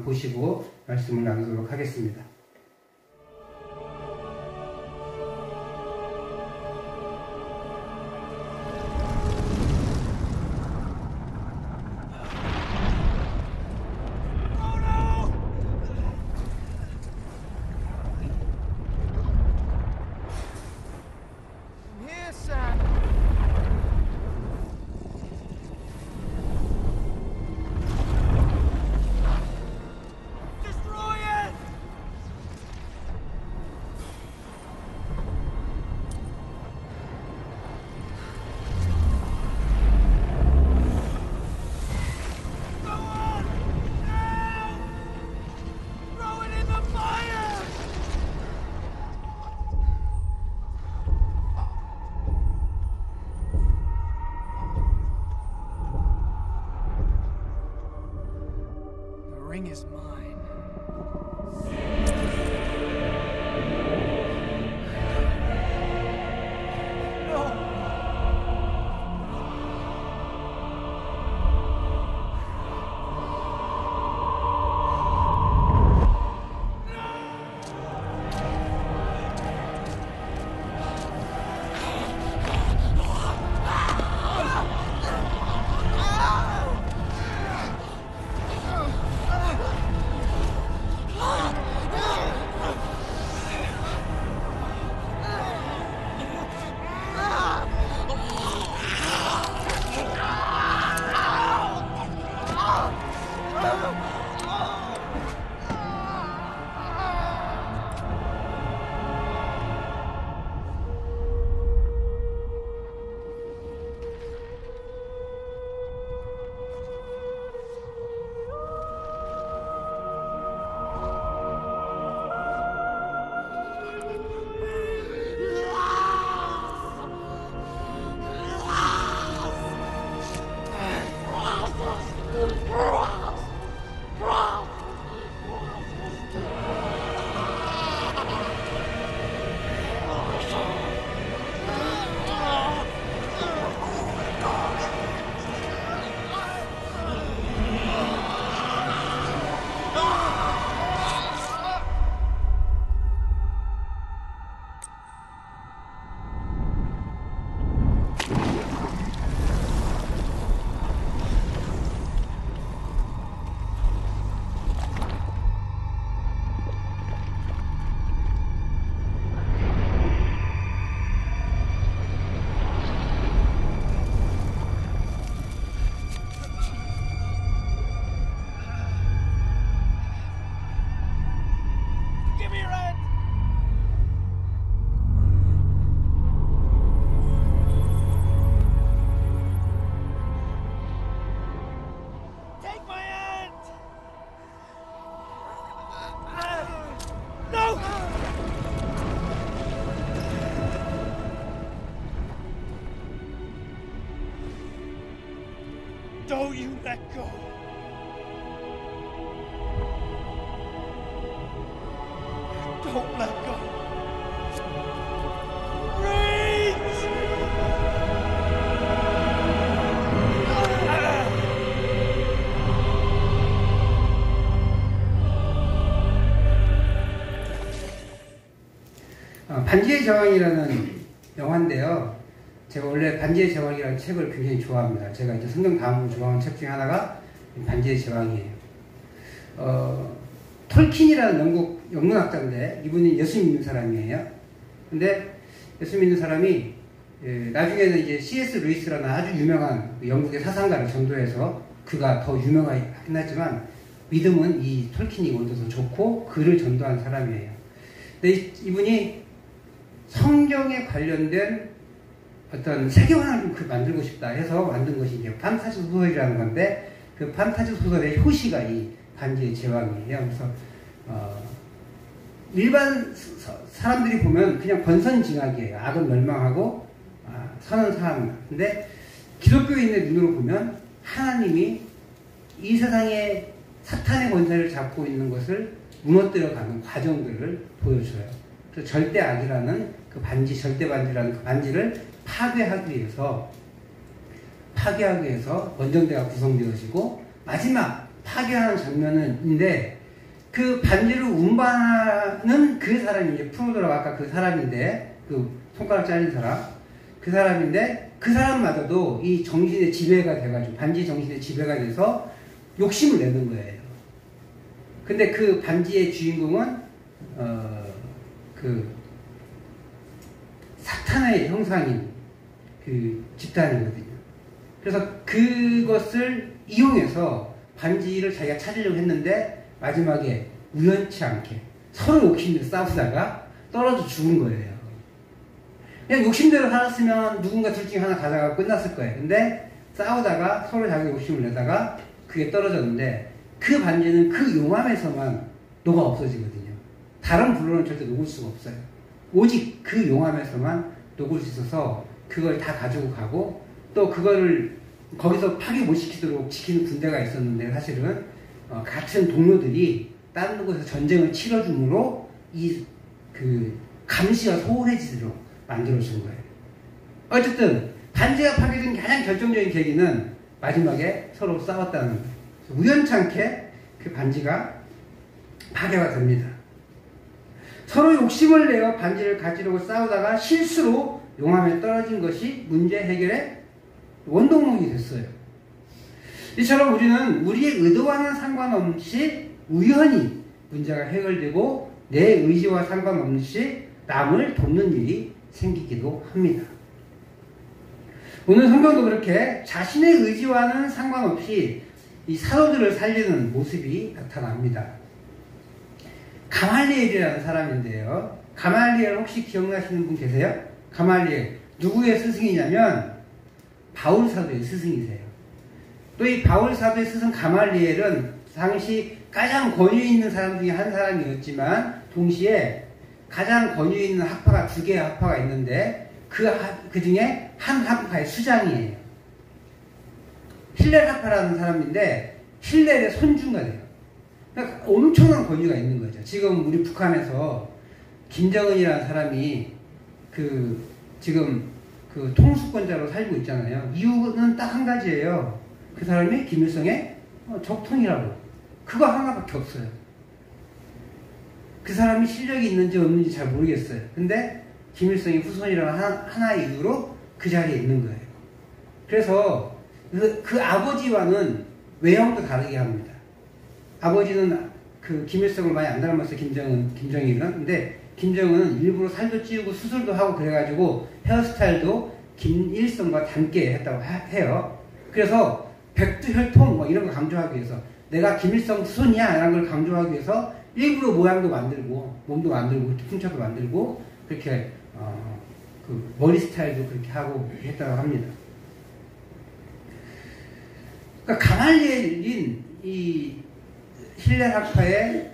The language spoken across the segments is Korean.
보시고 말씀을 나누도록 하겠습니다. ring is mine. Don't you let go. Don't let go. Reach! 반지의 제왕이라는 영화인데요. 제가 원래 반지의 제왕이라는 책을 굉장히 좋아합니다. 제가 이제 성경 다음으로 좋아하는 책 중에 하나가 반지의 제왕이에요. 톨킨이라는 영국 영문학자인데 이분이 예수 믿는 사람이에요. 근데 예수 믿는 사람이 나중에는 이제 C.S. 루이스라는 아주 유명한 영국의 사상가를 전도해서 그가 더 유명하긴 하지만 믿음은 이 톨킨이 먼저 더 좋고 그를 전도한 사람이에요. 근데 이분이 성경에 관련된 어떤 세계관을 좀 만들고 싶다 해서 만든 것이 이제 판타지 소설이라는 건데 그 판타지 소설의 효시가 이 반지의 제왕이에요. 그래서 일반 사람들이 보면 그냥 권선징악이에요. 악은 멸망하고 선은 살아난다. 근데 기독교인의 눈으로 보면 하나님이 이 세상에 사탄의 권세를 잡고 있는 것을 무너뜨려가는 과정들을 보여줘요. 그래서 절대악이라는 그 반지, 절대반지라는 그 반지를 파괴하기 위해서 원정대가 구성되어지고 마지막 파괴하는 장면인데 그 반지를 운반하는 그 사람이 이제 프로도라가 아까 그 사람인데 그 손가락 잘린 사람 그 사람인데 그 사람마저도 이 정신의 지배가 돼가지고 반지 정신의 지배가 돼서 욕심을 내는 거예요. 근데 그 반지의 주인공은 그 사탄의 형상인 그 집단이거든요. 그래서 그것을 이용해서 반지를 자기가 찾으려고 했는데 마지막에 우연치 않게 서로 욕심을 싸우다가 떨어져 죽은 거예요. 그냥 욕심대로 살았으면 누군가 둘 중에 하나 가다가 끝났을 거예요. 근데 싸우다가 서로 자기 욕심을 내다가 그게 떨어졌는데 그 반지는 그 용암에서만 녹아 없어지거든요. 다른 불로는 절대 녹을 수가 없어요. 오직 그 용암에서만 녹을 수 있어서 그걸 다 가지고 가고 또 그거를 거기서 파괴 못 시키도록 지키는 군대가 있었는데 사실은 같은 동료들이 다른 곳에서 전쟁을 치러줌으로 이 그 감시가 소홀해지도록 만들어준 거예요. 어쨌든 반지가 파괴된 가장 결정적인 계기는 마지막에 서로 싸웠다는 거예요. 우연찮게 그 반지가 파괴가 됩니다. 서로 욕심을 내어 반지를 가지려고 싸우다가 실수로 용암에 떨어진 것이 문제 해결의 원동력이 됐어요. 이처럼 우리는 우리의 의도와는 상관없이 우연히 문제가 해결되고 내 의지와 상관없이 남을 돕는 일이 생기기도 합니다. 오늘 성경도 그렇게 자신의 의지와는 상관없이 이 사도들을 살리는 모습이 나타납니다. 가말리엘이라는 사람인데요. 가말리엘 혹시 기억나시는 분 계세요? 가말리엘 누구의 스승이냐면 바울 사도의 스승이세요. 또 이 바울 사도의 스승 가말리엘은 당시 가장 권위 있는 사람 중에 한 사람이었지만 동시에 가장 권위 있는 학파가 두 개의 학파가 있는데 그 중에 한 학파의 수장이에요. 힐렐 학파라는 사람인데 힐렐의 손주가 돼요. 그러니까 엄청난 권위가 있는 거죠. 지금 우리 북한에서 김정은이라는 사람이 지금 그 통수권자로 살고 있잖아요. 이유는 딱 한 가지예요. 그 사람이 김일성의 적통이라고. 그거 하나밖에 없어요. 그 사람이 실력이 있는지 없는지 잘 모르겠어요. 근데 김일성이 후손이라는 하나의 이유로 그 자리에 있는 거예요. 그래서 그 아버지와는 외형도 다르게 합니다. 아버지는 그 김일성을 많이 안 닮았어요. 김정일은. 근데 김정은은 일부러 살도 찌우고 수술도 하고 그래가지고 헤어스타일도 김일성과 닮게 했다고 해요. 그래서 백두혈통 뭐 이런 거 강조하기 위해서 내가 김일성 후손이야 라는 걸 강조하기 위해서 일부러 모양도 만들고 몸도 만들고 풍차도 만들고 그렇게 그 머리 스타일도 그렇게 하고 했다고 합니다. 그러니까 가말리엘인 이 힐렐 학파의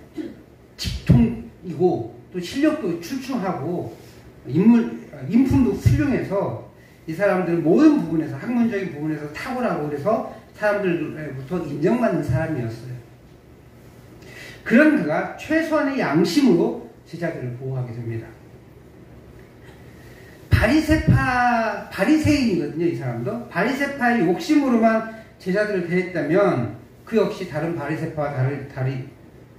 직통이고 또 실력도 출중하고 인품도 훌륭해서 이 사람들은 모든 부분에서 학문적인 부분에서 탁월하고 그래서 사람들로부터 인정받는 사람이었어요. 그런 그가 최소한의 양심으로 제자들을 보호하게 됩니다. 바리새인이거든요. 이 사람도 바리새파의 욕심으로만 제자들을 대했다면 그 역시 다른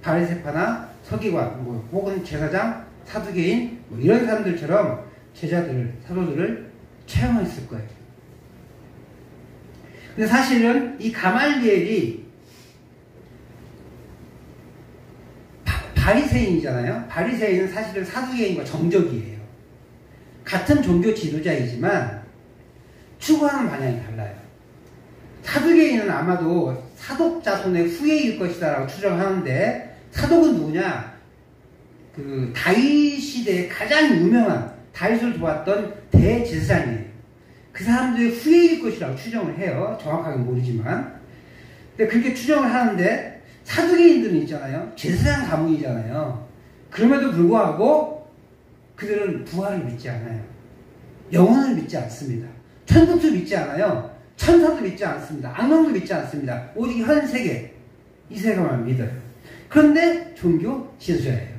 바리새파나 서기관 뭐 혹은 제사장, 사두개인 뭐 이런 사람들처럼 사도들을 채용했을 거예요. 근데 사실은 이 가말리엘이 바리새인이잖아요. 바리새인은 사실은 사두개인과 정적이에요. 같은 종교 지도자이지만 추구하는 방향이 달라요. 사두개인은 아마도 사독 자손의 후예일 것이다라고 추정하는데 사독은 누구냐? 그 다윗 시대에 가장 유명한 다윗을 도왔던 대제사장이에요. 그 사람들의 후예일 것이라고 추정을 해요. 정확하게 모르지만. 근데 그렇게 추정을 하는데 사두개인들은 있잖아요. 제사장 가문이잖아요. 그럼에도 불구하고 그들은 부활을 믿지 않아요. 영혼을 믿지 않습니다. 천국도 믿지 않아요. 천사도 믿지 않습니다. 악령도 믿지 않습니다. 오직 현 세계, 이 세계만 믿어요. 그런데 종교 지도자예요.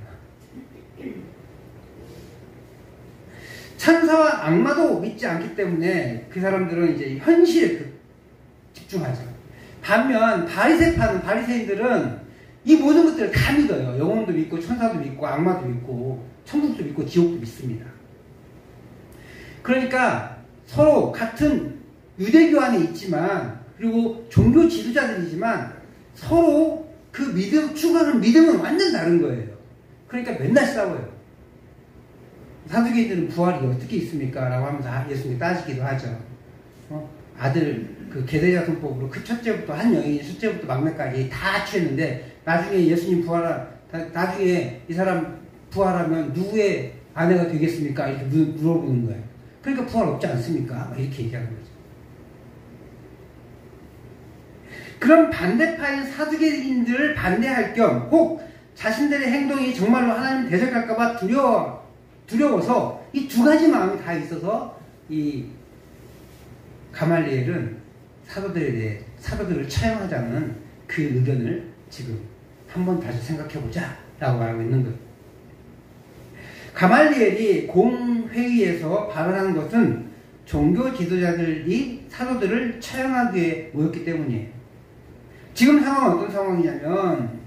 천사와 악마도 믿지 않기 때문에 그 사람들은 이제 현실에 집중하죠. 반면 바리새인들은 이 모든 것들을 다 믿어요. 영혼도 믿고 천사도 믿고 악마도 믿고 천국도 믿고 지옥도 믿습니다. 그러니까 서로 같은 유대교 안에 있지만 그리고 종교 지도자들이지만 서로 그 추구하는 믿음은 완전 다른 거예요. 그러니까 맨날 싸워요. 사두개인들은 부활이 어떻게 있습니까? 라고 하면서 예수님이 따지기도 하죠. 아들 그 계대자손법으로 그 첫째부터 한 여인이 첫째부터 막내까지 다 취했는데 나중에 예수님 나중에 이 사람 부활하면 누구의 아내가 되겠습니까? 이렇게 물어보는 거예요. 그러니까 부활 없지 않습니까? 이렇게 얘기하는 거죠. 그럼 반대파인 사두개인들을 반대할 겸 혹 자신들의 행동이 정말로 하나님 대적할까봐 두려워서 이 두 가지 마음이 다 있어서 이 가말리엘은 사도들을 처형하자는 그 의견을 지금 한번 다시 생각해보자 라고 말하고 있는 거예요. 가말리엘이 공회의에서 발언한 것은 종교 지도자들이 사도들을 처형하기 위해 모였기 때문이에요. 지금 상황은 어떤 상황이냐면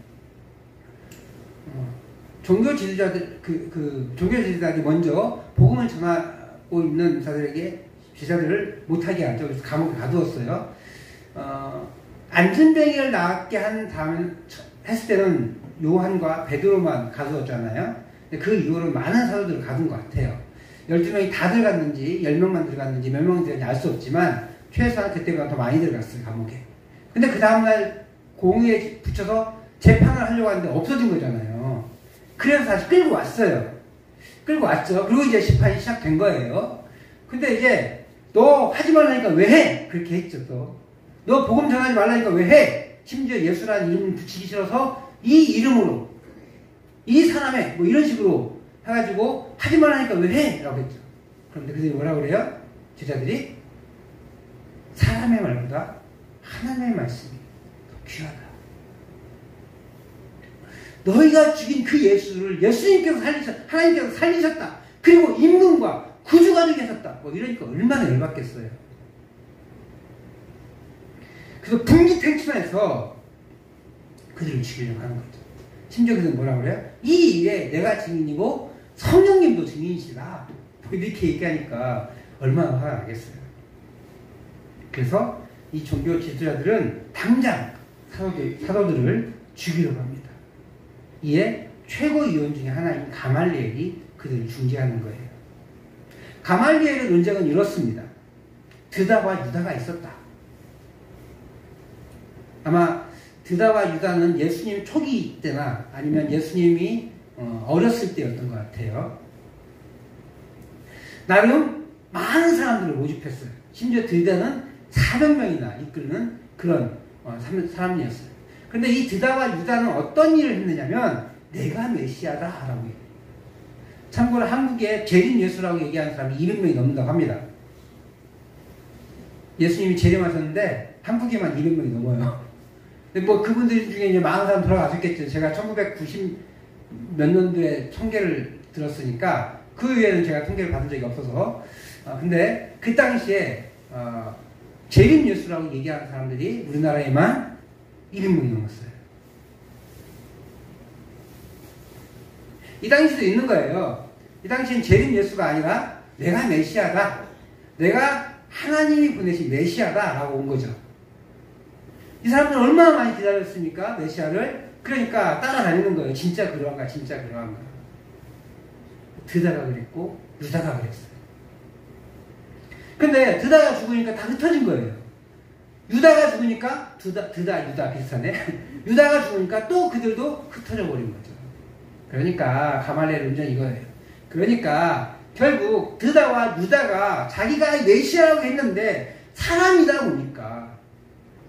종교 지도자들이 먼저 복음을 전하고 있는 제자들을 못하게 하죠. 그래서 감옥에 가두었어요. 안전뱅이를 나왔게 했을 때는 요한과 베드로만 가두었잖아요. 근데 그 이후로 많은 사도들을 가둔 것 같아요. 12명이 다 들어갔는지 10명만 들어갔는지 몇 명 들어갔는지 알 수 없지만 최소한 그때보다 더 많이 들어갔어요. 감옥에. 근데 그 다음날 공의에 붙여서 재판을 하려고 하는데 없어진 거잖아요. 그래서 다시 끌고 왔어요. 끌고 왔죠. 그리고 이제 심판이 시작된 거예요. 근데 이제 너 하지 말라니까 왜 해? 그렇게 했죠. 또. 너 복음 전하지 말라니까 왜 해? 심지어 예수라는 이름 붙이기 싫어서 이 이름으로 이 사람의 뭐 이런 식으로 해가지고 하지 말라니까 왜 해? 라고 했죠. 그런데 그들이 뭐라고 그래요? 제자들이 사람의 말보다 하나님의 말씀이 더 귀하다. 너희가 죽인 그 예수를 하나님께서 살리셨다. 그리고 임금과 구주가 되게 하셨다. 뭐 이러니까 얼마나 열받겠어요. 그래서 분기탱천해서 그들을 죽이려고 하는 거죠. 심지어 그들은 뭐라고 그래요? 이 일에 내가 증인이고 성령님도 증인이시다. 뭐 이렇게 얘기하니까 얼마나 화가 나겠어요. 그래서 이 종교 지도자들은 당장 사도들을 죽이려고 합니다. 이에 최고위원 중에 하나인 가말리엘이 그들을 중재하는 거예요. 가말리엘의 논쟁은 이렇습니다. 드다와 유다가 있었다. 아마 드다와 유다는 예수님 초기 때나 아니면 예수님이 어렸을 때였던 것 같아요. 나름 많은 사람들을 모집했어요. 심지어 드다는 400명이나 이끄는 그런 사람이었어요. 그런데 이 드다와 유다는 어떤 일을 했느냐면 내가 메시아다 라고 해요. 참고로 한국에 재림 예수라고 얘기하는 사람이 200명이 넘는다고 합니다. 예수님이 재림하셨는데 한국에만 200명이 넘어요. 근데 뭐 그분들 중에 이제 많은 사람 돌아가셨겠죠. 제가 1990 몇 년도에 통계를 들었으니까 그 외에는 제가 통계를 받은 적이 없어서 근데 그 당시에 재림 예수라고 얘기하는 사람들이 우리나라에만 200명이 넘었어요. 이 당시도 있는 거예요. 이 당시엔 재림 예수가 아니라 내가 메시아다. 내가 하나님이 보내신 메시아다 라고 온 거죠. 이 사람들은 얼마나 많이 기다렸습니까? 메시아를. 그러니까 따라다니는 거예요. 진짜 그러한가 진짜 그러한가. 드다가 그랬고 유다가 그랬어요. 근데 드다가 죽으니까 다 흩어진 거예요. 유다가 죽으니까 유다 비슷하네. 유다가 죽으니까 또 그들도 흩어져 버린 거죠. 그러니까 가말리엘 논쟁이 이거예요. 그러니까 결국 드다와 유다가 자기가 메시아라고 했는데 사람이다 보니까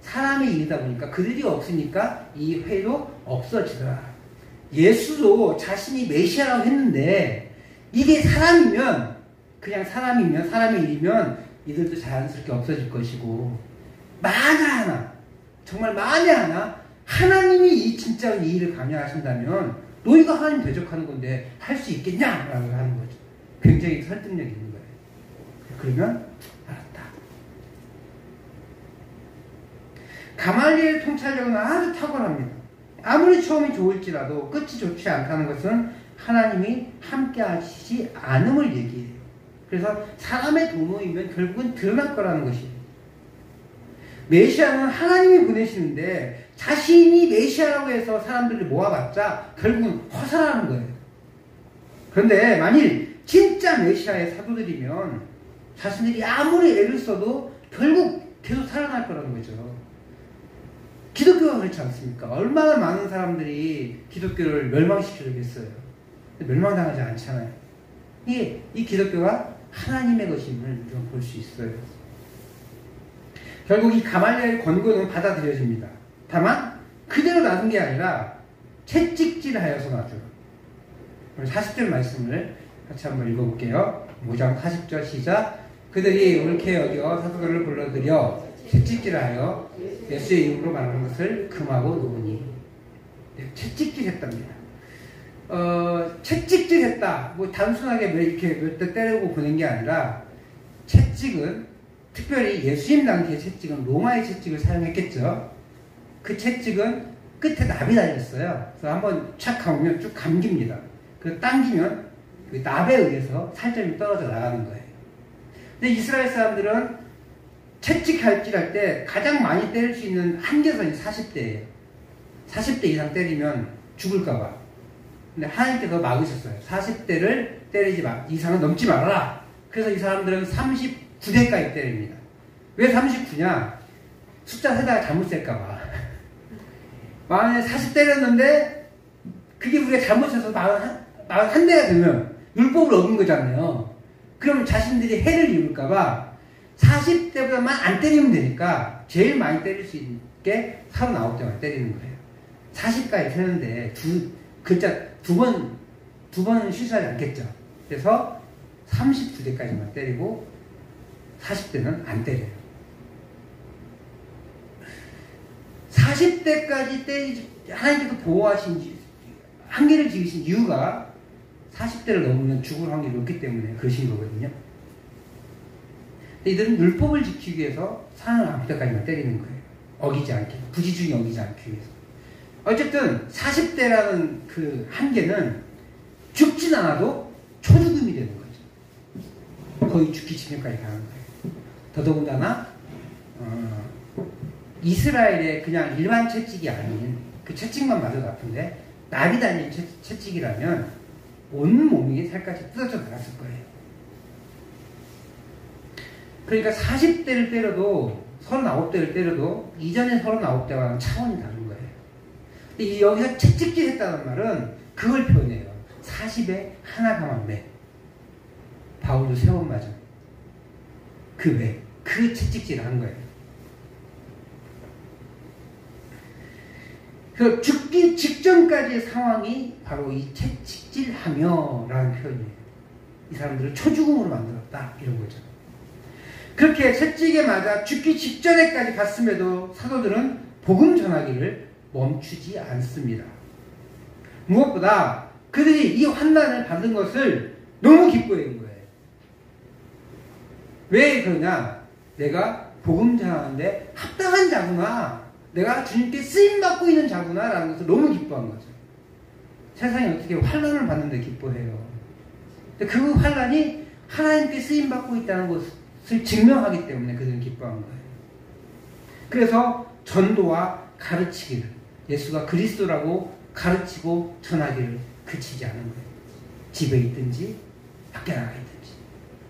사람의 일이다 보니까 그들이 없으니까 이 회의도 없어지더라. 예수도 자신이 메시아라고 했는데 이게 사람이면 그냥 사람이면 사람의 일이면 이들도 자연스럽게 없어질 것이고 정말 만에 하나 하나님이 이 진짜 이 일을 감당하신다면 너희가 하나님 대적하는 건데 할 수 있겠냐라고 하는 거죠. 굉장히 설득력이 있는 거예요. 그러면 알았다. 가말리엘 통찰력은 아주 탁월합니다. 아무리 처음이 좋을지라도 끝이 좋지 않다는 것은 하나님이 함께 하시지 않음을 얘기해요. 그래서 사람의 도모이면 결국은 드러날 거라는 것이에요. 메시아는 하나님이 보내시는데 자신이 메시아라고 해서 사람들을 모아봤자 결국은 허사라는 거예요. 그런데 만일 진짜 메시아의 사도들이면 자신들이 아무리 애를 써도 결국 계속 살아날 거라는 거죠. 기독교가 그렇지 않습니까? 얼마나 많은 사람들이 기독교를 멸망시키려겠어요. 멸망당하지 않잖아요. 이 기독교가 하나님의 것임을 좀 볼 수 있어요. 결국 이 가말리엘의 권고는 받아들여집니다. 다만 그대로 놔둔 게 아니라 채찍질하여서 놔둬요. 40절 말씀을 같이 한번 읽어볼게요. 5장 40절 시작. 그들이 옳게 여겨 사도들을 불러들여 채찍질하여 예수의 이름으로 말하는 것을 금하고 놓으니. 채찍질했답니다. 채찍질했다. 뭐 단순하게 이렇게 몇 대 때리고 보낸 게 아니라 채찍은 특별히 예수님 당시의 채찍은 로마의 채찍을 사용했겠죠. 그 채찍은 끝에 납이 달렸어요. 그래서 한번 착 감으면 쭉 감깁니다. 그 당기면 그 납에 의해서 살점이 떨어져 나가는 거예요. 근데 이스라엘 사람들은 채찍할질 때 가장 많이 때릴 수 있는 한계선이 40대예요. 40대 이상 때리면 죽을까봐. 근데 하나님께서 막으셨어요. 40대를 때리지 마. 이상은 넘지 말아라. 그래서 이 사람들은 39대까지 때립니다. 왜 39냐? 숫자 세다가 잘못 셀까봐. 만약에 40 때렸는데 그게 우리가 잘못해서 41대가 되면 율법을 어긴 거잖아요. 그럼 자신들이 해를 입을까봐 40대보다만 안 때리면 되니까 제일 많이 때릴 수 있게 39대만 때리는 거예요. 40까지 세는데 두 번은 실수하지 않겠죠. 그래서 39대까지만 때리고 40대는 안 때려요. 40대까지 때리지, 하나님께서 보호하신 한계를 지으신 이유가 40대를 넘으면 죽을 확률이 높기 때문에 그러신 거거든요. 근데 이들은 율법을 지키기 위해서 39대까지만 때리는 거예요. 어기지 않게, 부지중에 어기지 않기 위해서. 어쨌든 40대라는 그 한계는 죽진 않아도 초죽음이 되는 거죠. 거의 죽기 직전까지 가는 거예요. 더더군다나 이스라엘의 그냥 일반 채찍이 아닌 그 채찍만 맞아도 아픈데 납이 달린 채찍이라면 온 몸이 살갗이 뜯어져 나갔을 거예요. 그러니까 40대를 때려도 39대를 때려도 이전의 39대와는 차원이 다른 거예요. 근데 여기서 채찍질 했다는 말은 그걸 표현해요. 40에 하나 감한 매. 바울도 세 번 맞은 그 매. 그 채찍질을 한 거예요. 그 죽기 직전까지의 상황이 바로 이 채찍질하며 라는 표현이에요. 이 사람들을 초죽음으로 만들었다 이런 거죠. 그렇게 채찍에 맞아 죽기 직전에까지 갔음에도 사도들은 복음 전하기를 멈추지 않습니다. 무엇보다 그들이 이 환난을 받은 것을 너무 기뻐하는 거예요. 왜 그러냐? 내가 복음 전하는데 합당한 자구나. 내가 주님께 쓰임받고 있는 자구나 라는 것을 너무 기뻐한 거죠. 세상이 어떻게 환난을 받는데 기뻐해요. 근데 그 환난이 하나님께 쓰임받고 있다는 것을 증명하기 때문에 그들은 기뻐한 거예요. 그래서 전도와 가르치기를, 예수가 그리스도라고 가르치고 전하기를 그치지 않은 거예요. 집에 있든지 밖에 나가 있든지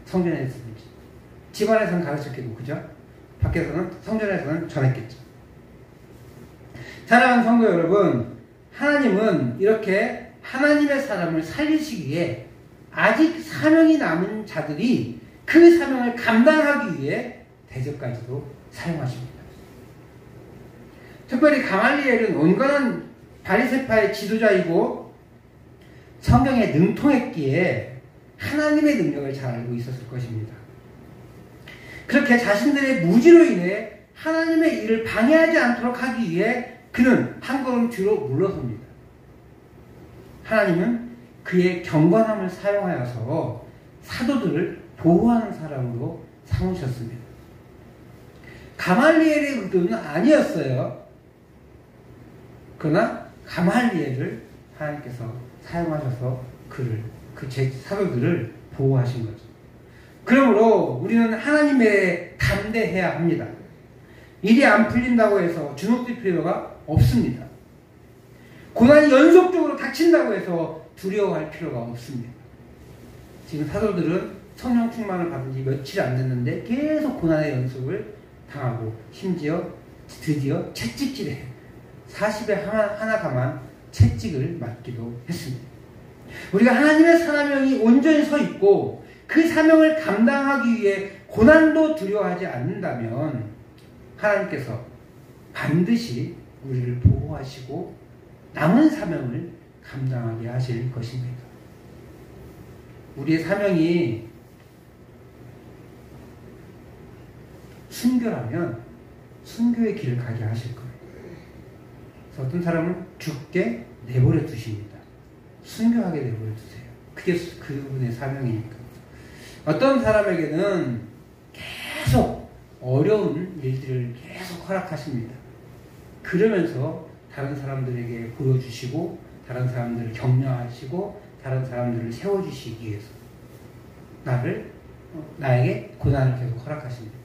성전에 있든지. 집안에서는 가르쳤겠고 그죠? 밖에서는 성전에서는 전했겠죠. 사랑하는 성도 여러분, 하나님은 이렇게 하나님의 사람을 살리시기 위해 아직 사명이 남은 자들이 그 사명을 감당하기 위해 대적까지도 사용하십니다. 특별히 가말리엘은 온건한 바리새파의 지도자이고 성경에 능통했기에 하나님의 능력을 잘 알고 있었을 것입니다. 그렇게 자신들의 무지로 인해 하나님의 일을 방해하지 않도록 하기 위해 그는 한 걸음 뒤로 물러섭니다. 하나님은 그의 경건함을 사용하여서 사도들을 보호하는 사람으로 삼으셨습니다. 가말리엘의 의도는 아니었어요. 그러나 가말리엘을 하나님께서 사용하셔서 사도들을 보호하신 거죠. 그러므로 우리는 하나님에 담대해야 합니다. 일이 안 풀린다고 해서 주눅들 필요가 없습니다. 고난이 연속적으로 닥친다고 해서 두려워할 필요가 없습니다. 지금 사도들은 성령 충만을 받은 지 며칠 안 됐는데 계속 고난의 연속을 당하고 심지어 드디어 채찍질에 40에 하나가만 채찍을 맞기도 했습니다. 우리가 하나님의 사명이 온전히 서 있고 그 사명을 감당하기 위해 고난도 두려워하지 않는다면 하나님께서 반드시 우리를 보호하시고 남은 사명을 감당하게 하실 것입니다. 우리의 사명이 순교라면 순교의 길을 가게 하실 거예요. 그래서 어떤 사람은 죽게 내버려 두십니다. 순교하게 내버려 두세요. 그게 그분의 사명이니까. 어떤 사람에게는 계속 어려운 일들을 계속 허락하십니다. 그러면서 다른 사람들에게 보여주시고 다른 사람들을 격려하시고 다른 사람들을 세워주시기 위해서 나에게 고난을 계속 허락하십니다.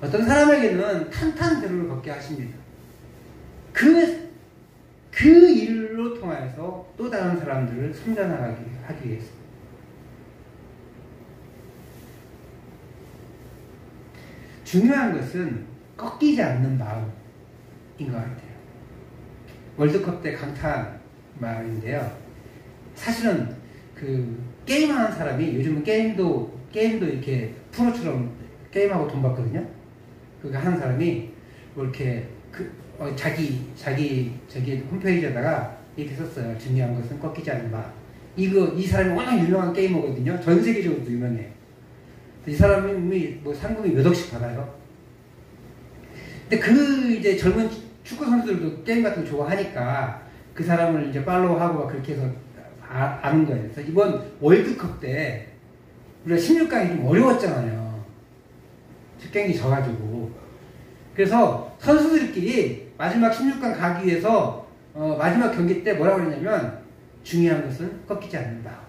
어떤 사람에게는 탄탄대로를 걷게 하십니다. 그 일로 통하여서 또 다른 사람들을 섬겨나가게 하기 위해서. 중요한 것은 꺾이지 않는 마음인 것 같아요. 월드컵 때 강타한 말인데요. 사실은 게임하는 사람이 요즘은 게임도 이렇게 프로처럼 게임하고 돈 받거든요. 그거 하는 사람이 뭐 이렇게 자기 홈페이지에다가 이렇게 썼어요. 중요한 것은 꺾이지 않는 마음. 이 사람이 워낙 유명한 게이머거든요. 전 세계적으로도 유명해요. 이 사람이 뭐 상금이 몇 억씩 받아요. 근데 이제 젊은 축구 선수들도 게임 같은 거 좋아하니까 그 사람을 이제 팔로우하고 막 그렇게 해서 아는 거예요. 그래서 이번 월드컵 때 우리가 16강이 좀 어려웠잖아요. 첫 경기 져가지고. 그래서 선수들끼리 마지막 16강 가기 위해서 마지막 경기 때 뭐라고 그랬냐면 중요한 것은 꺾이지 않는다.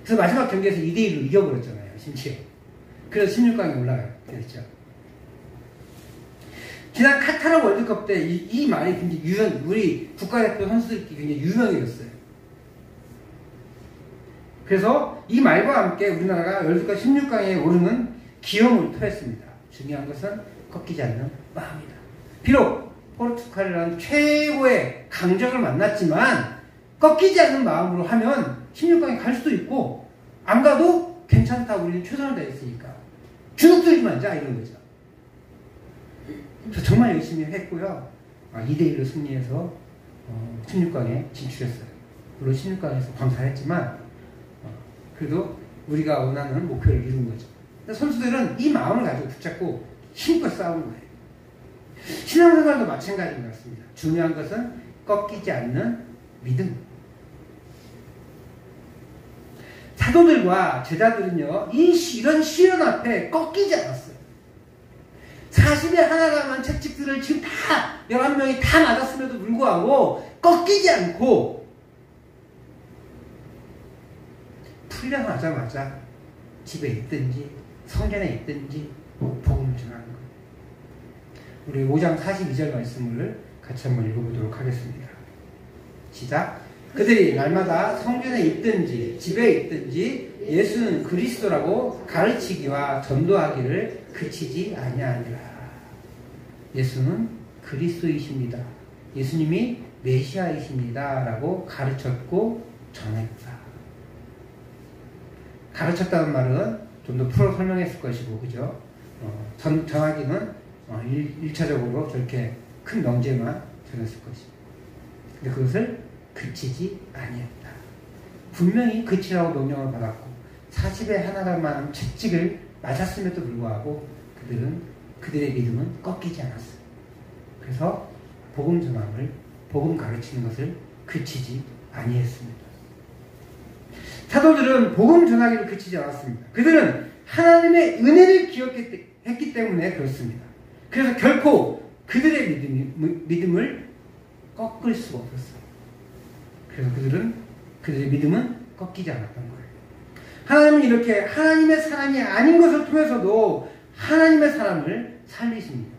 그래서 마지막 경기에서 2대1로 이겨버렸잖아요. 심지어. 그래서 16강에 올라가게 됐죠. 지난 카타르 월드컵 때 이 말이 굉장히 우리 국가대표 선수들끼리 굉장히 유명해졌어요. 그래서 이 말과 함께 우리나라가 월드컵 16강에 오르는 기염을 토했습니다. 중요한 것은 꺾이지 않는 마음이다. 비록 포르투갈이라는 최고의 강적을 만났지만 꺾이지 않는 마음으로 하면 16강에 갈 수도 있고 안 가도 괜찮다. 우리는 최선을 다했으니까 주눅들지 말자 이런 거죠. 저 정말 열심히 했고요. 2대1로 승리해서 16강에 진출했어요. 물론 16강에서 광탈했지만 그래도 우리가 원하는 목표를 이룬 거죠. 선수들은 이 마음을 가지고 붙잡고 힘껏 싸운 거예요. 신앙생활도 마찬가지인 것 같습니다. 중요한 것은 꺾이지 않는 믿음. 사도들과 제자들은요, 이런 시련 앞에 꺾이지 않았어요. 40에 하나가만 채찍들을 지금 다 11명이 다 맞았음에도 불구하고 꺾이지 않고 풀려나자마자 집에 있든지 성전에 있든지 복음을 전하는 거예요. 우리 5장 42절 말씀을 같이 한번 읽어보도록 하겠습니다. 시작. 그들이 날마다 성전에 있든지 집에 있든지 예수는 그리스도라고 가르치기와 전도하기를 그치지 아니하니라. 예수는 그리스도이십니다. 예수님이 메시아이십니다. 라고 가르쳤고 전했다. 가르쳤다는 말은 좀 더 풀어 설명했을 것이고, 그죠? 전하기는 1차적으로 저렇게 큰 명제만 전했을 것이고. 근데 그것을 그치지 아니했다. 분명히 그치라고 명령을 받았고 40에 하나가만 채찍을 맞았음에도 불구하고 그들의 믿음은 꺾이지 않았어요. 그래서 복음 전함을, 복음 가르치는 것을 그치지 아니했습니다. 사도들은 복음 전하기를 그치지 않았습니다. 그들은 하나님의 은혜를 기억했기 때문에 그렇습니다. 그래서 결코 그들의 믿음을 꺾을 수가 없었어요. 그래서 그들의 믿음은 꺾이지 않았던 거예요. 하나님은 이렇게 하나님의 사람이 아닌 것을 통해서도 하나님의 사람을 살리십니다.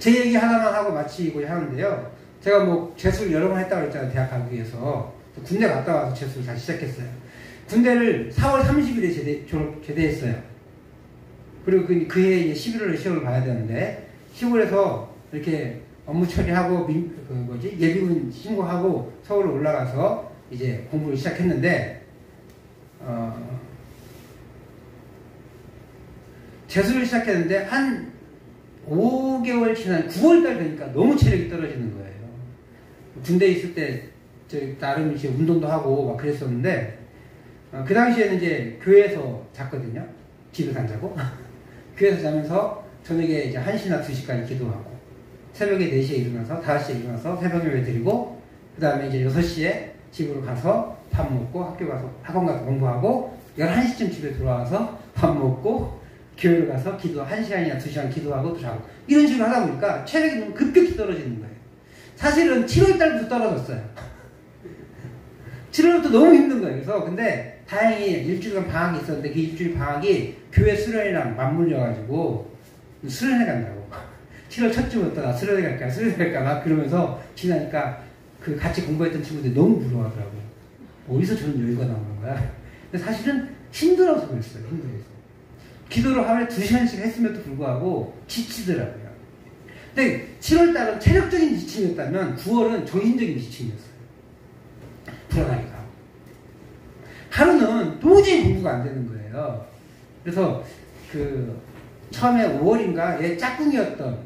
제 얘기 하나만 하고 마치고 하는데요. 제가 뭐 재수를 여러 번 했다고 했잖아요. 대학 가기 위해서. 군대 갔다 와서 재수를 다시 시작했어요. 군대를 4월 30일에 제대했어요. 그리고 그 해에 11월에 시험을 봐야 되는데, 시골에서 이렇게 업무 처리하고, 예비군 신고하고 서울로 올라가서 이제 공부를 시작했는데, 재수를 시작했는데, 한 5개월 지난 9월달 되니까 너무 체력이 떨어지는 거예요. 군대에 있을 때, 나름 이제 운동도 하고 막 그랬었는데, 그 당시에는 이제 교회에서 잤거든요. 집에서 안 자고. 교회에서 자면서 저녁에 이제 1시나 2시까지 기도하고, 새벽에 4시에 일어나서, 5시에 일어나서 새벽 예배 드리고, 그 다음에 이제 6시에 집으로 가서 밥 먹고, 학원 가서 공부하고, 11시쯤 집에 돌아와서 밥 먹고, 교회로 가서 1시간이나 2시간 기도하고 또 자고. 이런 식으로 하다 보니까 체력이 너무 급격히 떨어지는 거예요. 사실은 7월달부터 떨어졌어요. 7월부터 너무 힘든 거예요. 그래서 근데 다행히 일주일간 방학이 있었는데 그 일주일 방학이 교회 수련회랑 맞물려가지고 수련회 간다고. 7월 첫 주부터 나 수련회 갈까 막 그러면서 지나니까 그 같이 공부했던 친구들이 너무 부러워하더라고요. 어디서 저런 여유가 나오는 거야? 근데 사실은 힘들어서 그랬어요. 힘들어서. 기도를 하루에 2시간씩 했음에도 불구하고 지치더라고요. 근데 7월달은 체력적인 지침이었다면 9월은 정신적인 지침이었어요. 불안하니까. 하루는 도저히 공부가 안 되는 거예요. 그래서 처음에 5월인가 얘 짝꿍이었던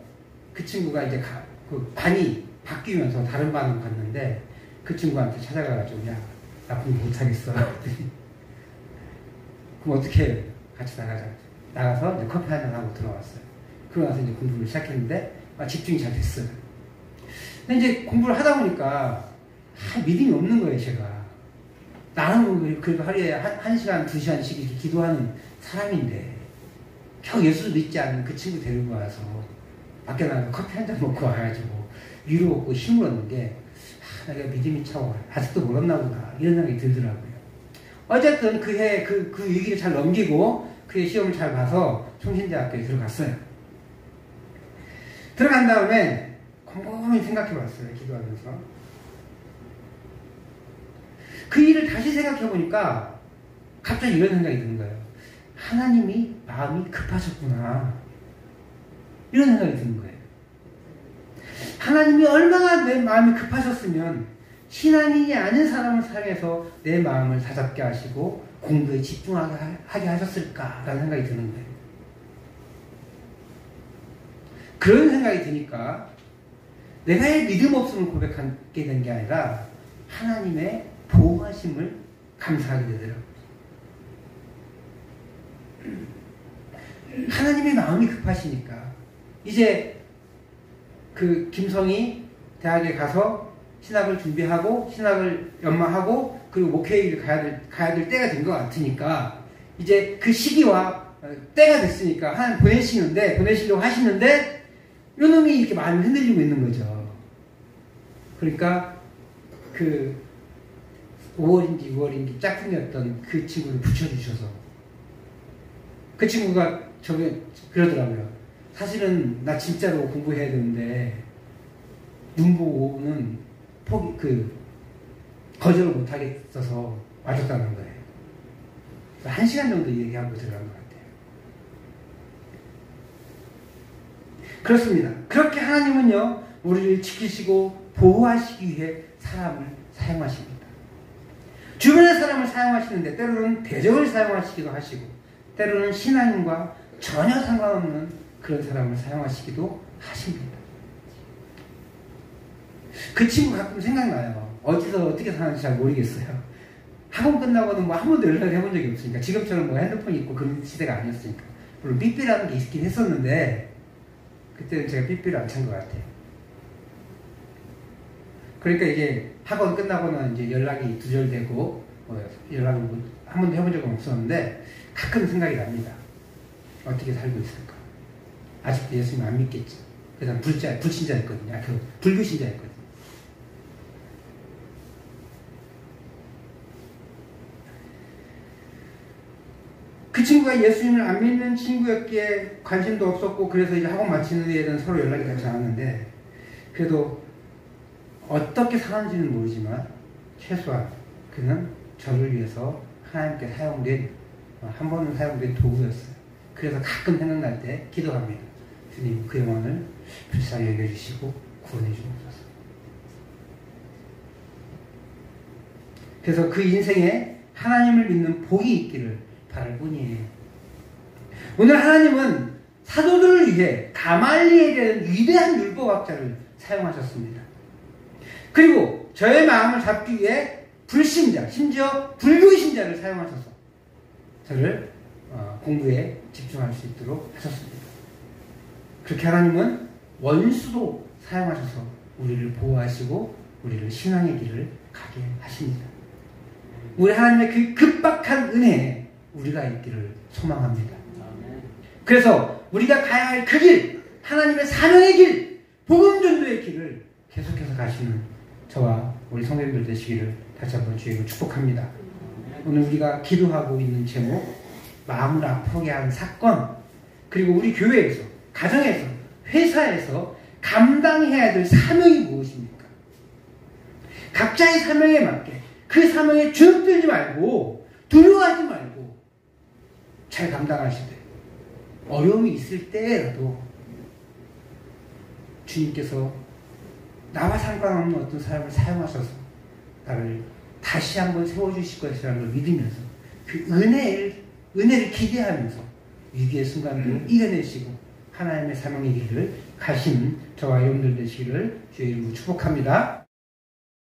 그 친구가 이제 그 반이 바뀌면서 다른 반으로 갔는데 그 친구한테 찾아가가지고 야, 나 공부 못하겠어. 그럼 어떻게 해요? 같이 나가서 이제 커피 한잔 하고 들어왔어요. 그러고 나서 이제 공부를 시작했는데 집중이 잘 됐어요. 근데 이제 공부를 하다 보니까 믿음이 없는 거예요, 제가. 나는 그래도 하루에 1시간, 2시간씩 이렇게 기도하는 사람인데, 겨우 예수도 믿지 않는 그 친구 데리고 와서, 밖에 나가서 커피 한잔 먹고 와가지고, 위로 얻고 힘을 얻는 게, 내가 믿음이 차고, 아직도 멀었나 보다. 이런 생각이 들더라고요. 어쨌든 그 해, 그 위기를 잘 넘기고, 그의 시험을 잘 봐서 총신대학교에 들어갔어요. 들어간 다음에, 곰곰이 생각해 봤어요, 기도하면서. 그 일을 다시 생각해보니까 갑자기 이런 생각이 드는 거예요. 하나님이 마음이 급하셨구나. 이런 생각이 드는 거예요. 하나님이 얼마나 내 마음이 급하셨으면 신앙인이 아닌 사람을 사용해서 내 마음을 다잡게 하시고 공부에 집중하게 하셨을까라는 생각이 드는 거예요. 그런 생각이 드니까 내가 믿음 없음을 고백하게 된 게 아니라 하나님의 보호하심을 감사하게 되더라고요. 하나님의 마음이 급하시니까 이제 그 김성이 대학에 가서 신학을 준비하고 신학을 연마하고 그리고 목회일을 가야 될 때가 된 것 같으니까 이제 그 시기와 때가 됐으니까 하나님 보내시려고 하시는데 요놈이 이렇게 마음이 흔들리고 있는 거죠. 그러니까 그 5월인지 6월인지 짝꿍이었던 그 친구를 붙여주셔서 그 친구가 저게 그러더라고요. 사실은 나 진짜로 공부해야 되는데 눈 보고는 거절을 못하겠어서 와줬다는 거예요. 1시간 정도 얘기하고 들어간 것 같아요. 그렇습니다. 그렇게 하나님은요 우리를 지키시고 보호하시기 위해 사람을 사용하십니다. 주변의 사람을 사용하시는데 때로는 대적을 사용하시기도 하시고 때로는 신앙인과 전혀 상관없는 그런 사람을 사용하시기도 하십니다. 그 친구 가끔 생각나요. 어디서 어떻게 사는지 잘 모르겠어요. 학원 끝나고는 뭐 한 번도 연락을 해본 적이 없으니까 지금처럼 뭐 핸드폰이 있고 그런 시대가 아니었으니까 물론 삐삐라는 게 있긴 했었는데 그때는 제가 삐삐를 안 찬 것 같아요. 그러니까 이게 학원 끝나고는 이제 연락이 두절되고 연락을 한 번도 해본 적은 없었는데 가끔 생각이 납니다. 어떻게 살고 있을까? 아직도 예수님 안 믿겠죠. 그래서 불신자였거든요. 불교신자였거든요. 그 친구가 예수님을 안 믿는 친구였기에 관심도 없었고, 그래서 이제 학원 마치는 데에는 서로 연락이 닿지 않았는데, 그래도 어떻게 사는지는 모르지만 최소한 그는 저를 위해서 하나님께 한 번은 사용된 도구였어요. 그래서 가끔 생각날 때 기도합니다. 주님, 그 영혼을 불쌍히 여겨주시고 구원해 주옵소서. 그래서 그 인생에 하나님을 믿는 복이 있기를 바랄 뿐이에요. 오늘 하나님은 사도들을 위해 가말리엘이라는 위대한 율법학자를 사용하셨습니다. 그리고 저의 마음을 잡기 위해 불신자, 심지어 불교 신자를 사용하셔서 저를 공부에 집중할 수 있도록 하셨습니다. 그렇게 하나님은 원수도 사용하셔서 우리를 보호하시고 우리를 신앙의 길을 가게 하십니다. 우리 하나님의 그 급박한 은혜에 우리가 있기를 소망합니다. 그래서 우리가 가야 할 그 길, 하나님의 사명의 길, 복음 전도의 길을 계속해서 가시는 저와 우리 성도님들 되시기를 다시 한번 주님을 축복합니다. 오늘 우리가 기도하고 있는 제목, 마음을 아프게 한 사건, 그리고 우리 교회에서, 가정에서, 회사에서 감당해야 될 사명이 무엇입니까? 각자의 사명에 맞게 그 사명에 주눅들지 말고 두려워하지 말고 잘 감당하시되, 어려움이 있을 때라도 주님께서 나와 상관없는 어떤 사람을 사용하셔서 나를 다시 한번 세워주실 것이라는 걸 믿으면서 그 은혜를 기대하면서 위기의 순간도 이겨내시고 하나님의 사명의 길을 가신 저와 여러분들 되시기를 주의 이름으로 축복합니다.